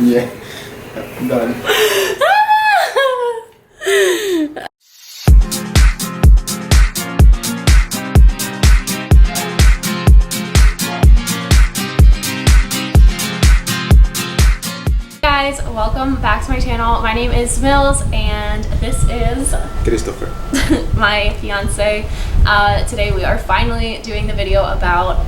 Yeah, done. Guys, welcome back to my channel. My name is Mills and this is Christopher. my fiance. Today we are finally doing the video about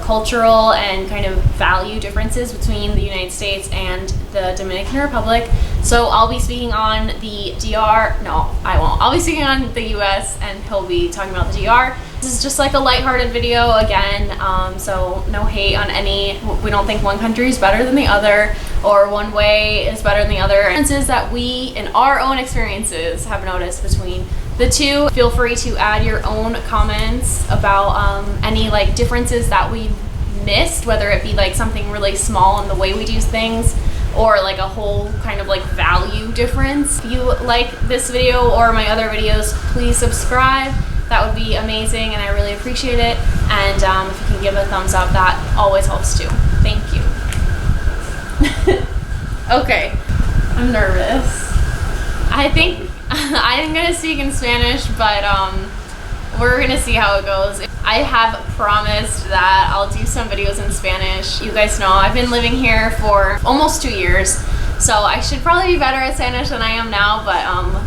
cultural and kind of value differences between the United States and the Dominican Republic. So I'll be speaking on the DR. No, I won't. I'll be speaking on the US and he'll be talking about the DR. This is just like a lighthearted video again, so no hate on any. We don't think one country is better than the other or one way is better than the other. Differences that we, in our own experiences, have noticed between the two. Feel free to add your own comments about any like differences that we missed, whether it be like something really small in the way we do things or like a whole kind of like value difference. If you like this video or my other videos, please subscribe. That would be amazing and I really appreciate it. And if you can give a thumbs up, that always helps too. Thank you. Okay, I'm nervous. I think I'm gonna speak in Spanish, but we're gonna see how it goes. I have promised that I'll do some videos in Spanish. You guys know I've been living here for almost 2 years, so I should probably be better at Spanish than I am now, but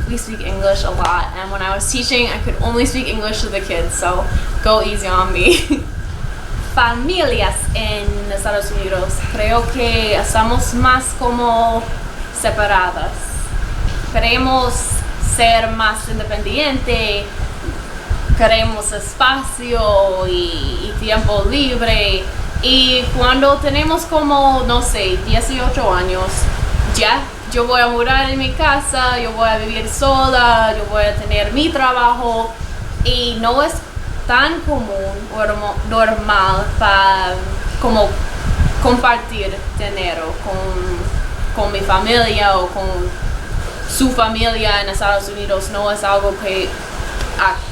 we speak English a lot, and when I was teaching I could only speak English to the kids, so go easy on me. Familias en Estados Unidos, creo que estamos más como separadas. Queremos ser más independiente, queremos espacio y tiempo libre, y cuando tenemos como, no sé, 18 años, ya yo voy a mudar en mi casa, yo voy a vivir sola, yo voy a tener mi trabajo, y no es tan común o normal para como compartir dinero con mi familia o con su familia en Estados Unidos. No es algo que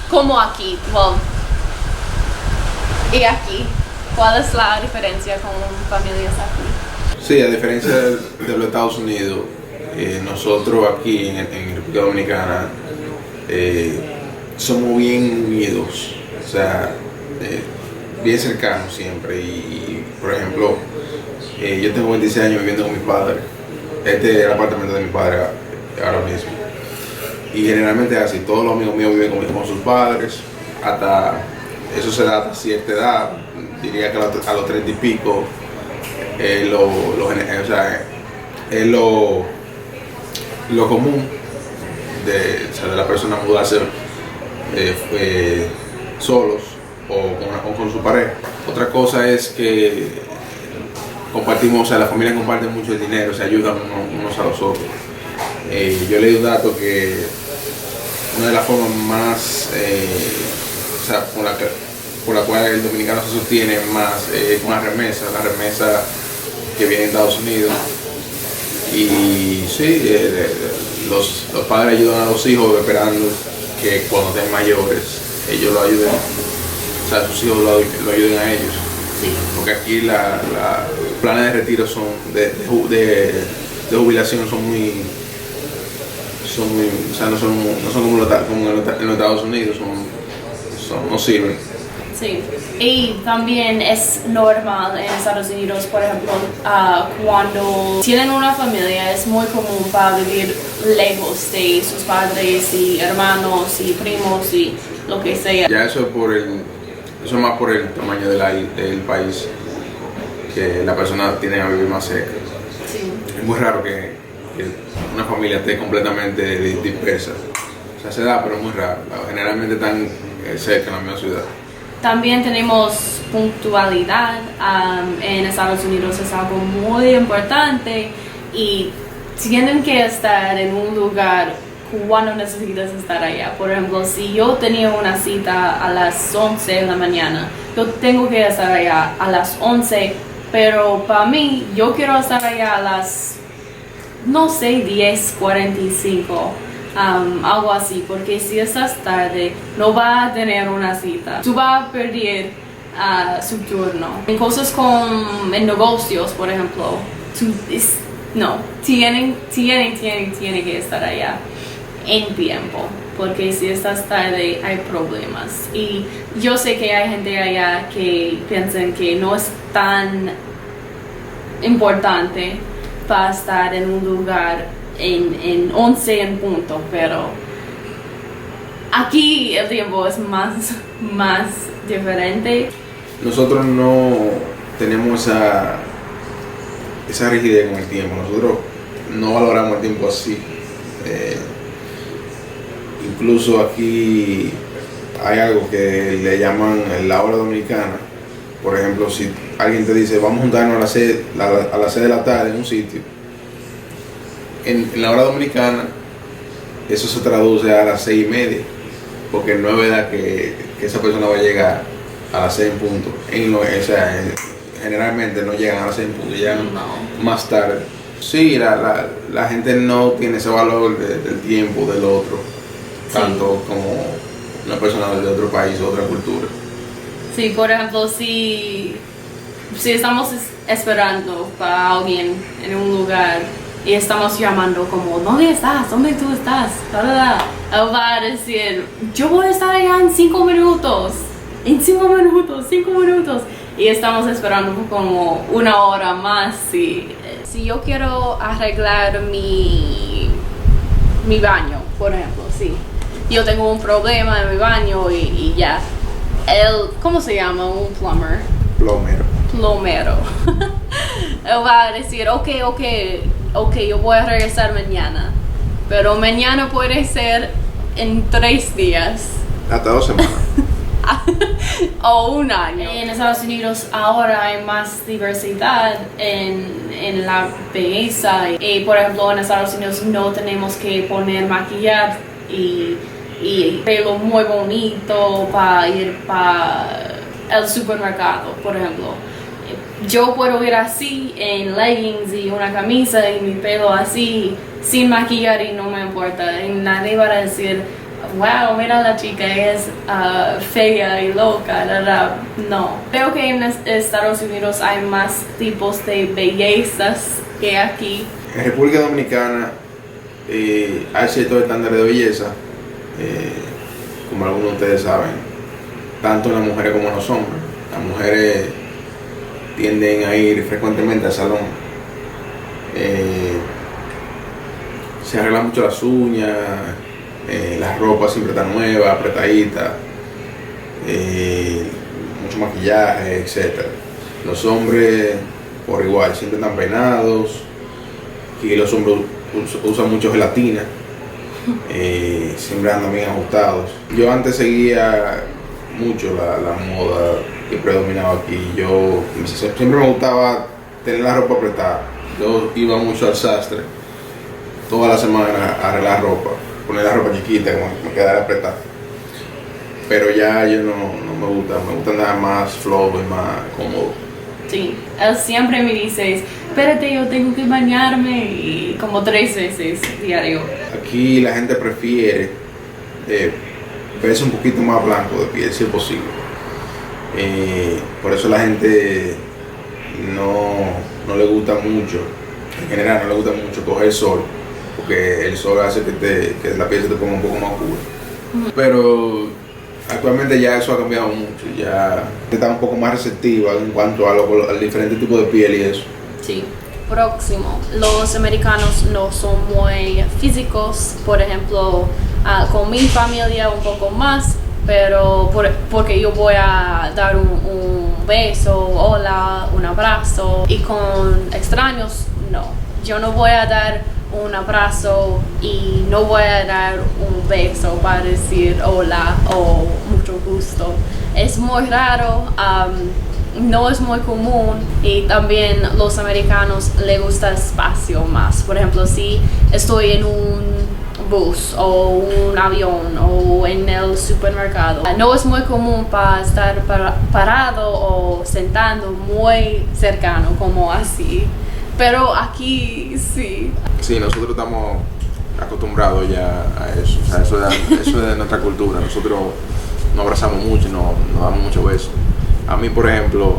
como aquí. Well, y aquí, ¿cuál es la diferencia con familias aquí? Sí, a diferencia de los Estados Unidos, nosotros aquí en República Dominicana somos bien unidos, o sea, bien cercanos siempre. Y por ejemplo, yo tengo 26 años viviendo con mi padre. Este es el apartamento de mi padre ahora mismo. Y generalmente así, todos los amigos míos viven con sus padres, hasta eso se da hasta cierta edad, diría que a los 30 y pico, es lo común de la persona mudarse solos o con su pareja. Otra cosa es que compartimos, o sea, la familia comparte mucho el dinero, se ayudan unos a los otros. Yo leí un dato que una de las formas más, o sea, por la cual el dominicano se sostiene más con la remesa que viene de Estados Unidos. Y sí, los padres ayudan a los hijos esperando que cuando estén mayores ellos lo ayuden, o sea, sus hijos lo ayuden a ellos. Sí. Porque aquí los planes de retiro son de jubilación son muy, o sea, no son como en los Estados Unidos, no sirven. Sí, y también es normal en Estados Unidos, por ejemplo, cuando tienen una familia es muy común para vivir lejos de sus padres y hermanos y primos y lo que sea. Ya eso es más por el tamaño del país, que la persona tiene a vivir más cerca. Sí. Es muy raro que una familia esté completamente dispersa. O sea, se da, pero es muy raro. Generalmente están cerca en la misma ciudad. También tenemos puntualidad. En Estados Unidos es algo muy importante y tienen que estar en un lugar cuando necesitas estar allá. Por ejemplo, si yo tenía una cita a las 11 de la mañana, yo tengo que estar allá a las 11, pero para mí, yo quiero estar allá a las, no sé, 10:45. Algo así, porque si estás tarde no va a tener una cita, tú vas a perder su turno. En cosas en negocios, por ejemplo, No, tienen que estar allá en tiempo, porque si estás tarde hay problemas. Y yo sé que hay gente allá que piensan que no es tan importante para estar en un lugar en 11 en punto, pero aquí el tiempo es más diferente. Nosotros no tenemos esa rigidez con el tiempo, nosotros no valoramos el tiempo así. Incluso aquí hay algo que le llaman la hora dominicana. Por ejemplo, si alguien te dice vamos a juntarnos a las 6 de la tarde en un sitio, en la hora dominicana eso se traduce a las 6:30, porque no es verdad que esa persona va a llegar a las 6 en punto. Generalmente no llegan a las 6 en punto, llegan más tarde. Sí, la gente no tiene ese valor del tiempo del otro, tanto como una persona de otro país o otra cultura. Sí, por ejemplo, si estamos esperando para alguien en un lugar y estamos llamando como, ¿dónde estás? ¿Dónde tú estás? Él va a decir, yo voy a estar allá en 5 minutos. En 5 minutos. Y estamos esperando como 1 hora más. Si yo quiero arreglar mi baño, por ejemplo, sí. Yo tengo un problema en mi baño y ya. ¿Cómo se llama? Un plumber. Plomero. Él va a decir, ok, yo voy a regresar mañana. Pero mañana puede ser en 3 días. Hasta 2 semanas. O 1 año. En Estados Unidos ahora hay más diversidad en la belleza. Y por ejemplo, en Estados Unidos no tenemos que poner maquillaje y pelo muy bonito para ir para el supermercado, por ejemplo. Yo puedo ir así en leggings y una camisa y mi pelo así sin maquillar y no me importa. Y nadie va a decir, wow, mira la chica, es fea y loca. No. Creo que en Estados Unidos hay más tipos de bellezas que aquí. En República Dominicana hay ciertos estándares de belleza, como algunos de ustedes saben, tanto en las mujeres como en los hombres. Las mujeres tienden a ir frecuentemente al salón. Se arreglan mucho las uñas, la ropa siempre está nueva, apretadita, mucho maquillaje, etc. Los hombres por igual, siempre están peinados, y los hombres usan mucho gelatina, siempre andan bien ajustados. Yo antes seguía mucho la moda que predominaba aquí. Siempre me gustaba tener la ropa apretada. Yo iba mucho al sastre toda la semana a arreglar ropa, poner la ropa chiquita, como me quedara apretada. Pero ya yo no me gusta andar más flojo y más cómodo. Sí, él siempre me dice, espérate, yo tengo que bañarme, y como 3 veces diario. Aquí la gente prefiere verse un poquito más blanco de piel, si es posible. Por eso la gente no le gusta mucho, en general no le gusta mucho coger sol, porque el sol hace que la piel se te ponga un poco más oscura. Pero actualmente ya eso ha cambiado mucho, ya está un poco más receptiva en cuanto al diferente tipo de piel y eso. Sí. Próximo, los americanos no son muy físicos, por ejemplo, con mi familia un poco más, pero porque yo voy a dar un beso, hola, un abrazo, y con extraños no. Yo no voy a dar un abrazo y no voy a dar un beso para decir hola o mucho gusto. Es muy raro, no es muy común, y también los americanos les gusta espacio más. Por ejemplo, si estoy en un bus o un avión o en el supermercado, no es muy común para estar parado o sentado muy cercano como así. Pero aquí sí. Sí, nosotros estamos acostumbrados ya a eso. O sea, eso es de nuestra cultura. Nosotros nos abrazamos mucho y nos damos muchos besos. A mí, por ejemplo,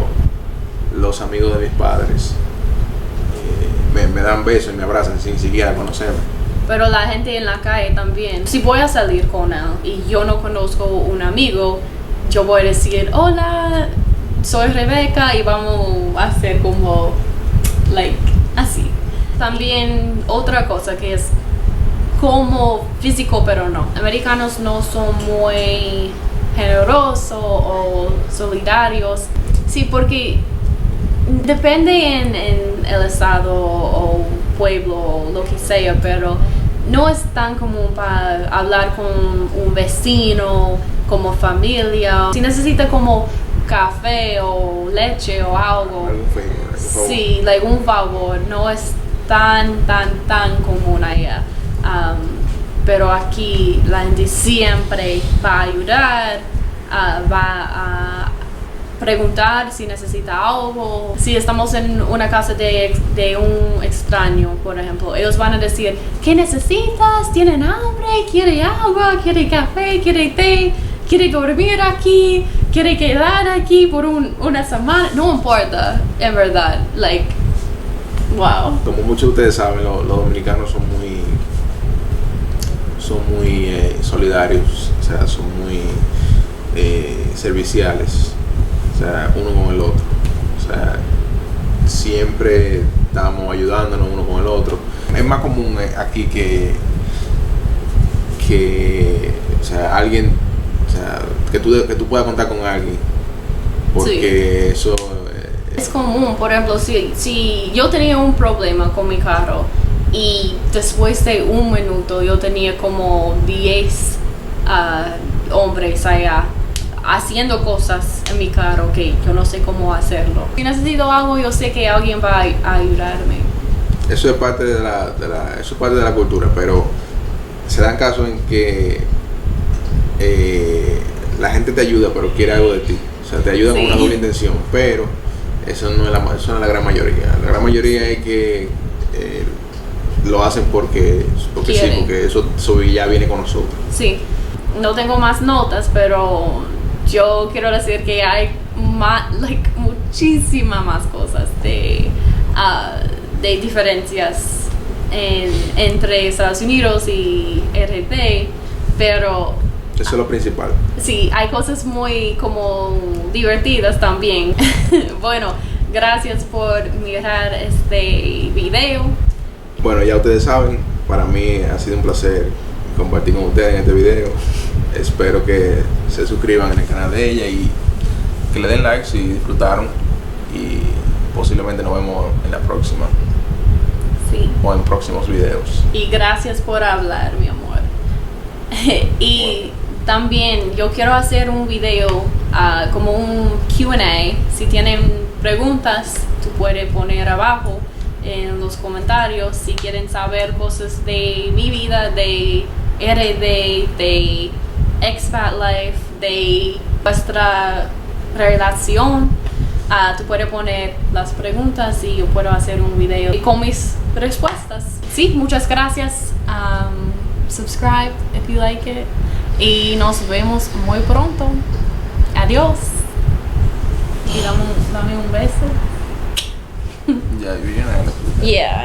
los amigos de mis padres me dan besos y me abrazan sin siquiera conocerme. Pero la gente en la calle también. Si voy a salir con él y yo no conozco un amigo, yo voy a decir, hola, soy Rebeca y vamos a hacer como, así. También otra cosa que es como físico, pero no. Americanos no son muy generosos o solidarios. Sí, porque depende en el estado o pueblo o lo que sea, pero no es tan común para hablar con un vecino, como familia. Si necesita como café o leche o algo, sí, un favor, no es tan común allá. Pero aquí la gente siempre va a ayudar, va a preguntar si necesita algo. Si estamos en una casa de un extraño, por ejemplo, ellos van a decir, ¿qué necesitas? ¿Tienen hambre? ¿Quiere agua? ¿Quiere café? ¿Quiere té? ¿Quiere dormir aquí? ¿Quiere quedar aquí por una semana? No importa, en verdad. Wow. Como muchos de ustedes saben, los dominicanos son muy solidarios, o sea, son muy serviciales, o sea, uno con el otro, o sea, siempre estamos ayudándonos uno con el otro. Es más común aquí que o sea, alguien, o sea, que tú puedas contar con alguien, porque sí. Eso es común. Por ejemplo, si yo tenía un problema con mi carro y después de un minuto yo tenía como 10 hombres allá haciendo cosas en mi carro que yo no sé cómo hacerlo. Si necesito algo, yo sé que alguien va a ayudarme. Eso es parte de la cultura, pero se dan casos en que la gente te ayuda pero quiere algo de ti, o sea, te ayuda con una doble intención, pero eso no es la gran mayoría. La gran mayoría es que lo hacen porque sí, porque eso ya viene con nosotros. Sí, no tengo más notas, pero yo quiero decir que hay muchísimas más cosas de diferencias entre Estados Unidos y RD, pero eso es lo principal. Sí, hay cosas muy como divertidas también. Bueno, gracias por mirar este video. Bueno, ya ustedes saben, para mí ha sido un placer compartir con ustedes en este video. Espero que se suscriban en el canal de ella y que le den like si disfrutaron, y posiblemente nos vemos en la próxima. Sí. O en próximos videos. Y gracias por hablar, mi amor. Y también yo quiero hacer un video como un Q&A. Si tienen preguntas, tú puedes poner abajo en los comentarios si quieren saber cosas de mi vida, de RD, de Expat Life, de nuestra relación. Tú puedes poner las preguntas y yo puedo hacer un video con mis respuestas. Sí, muchas gracias. Subscribe if you like it. Y nos vemos muy pronto. Adiós. Y dame un beso. Yeah, you're not. Yeah.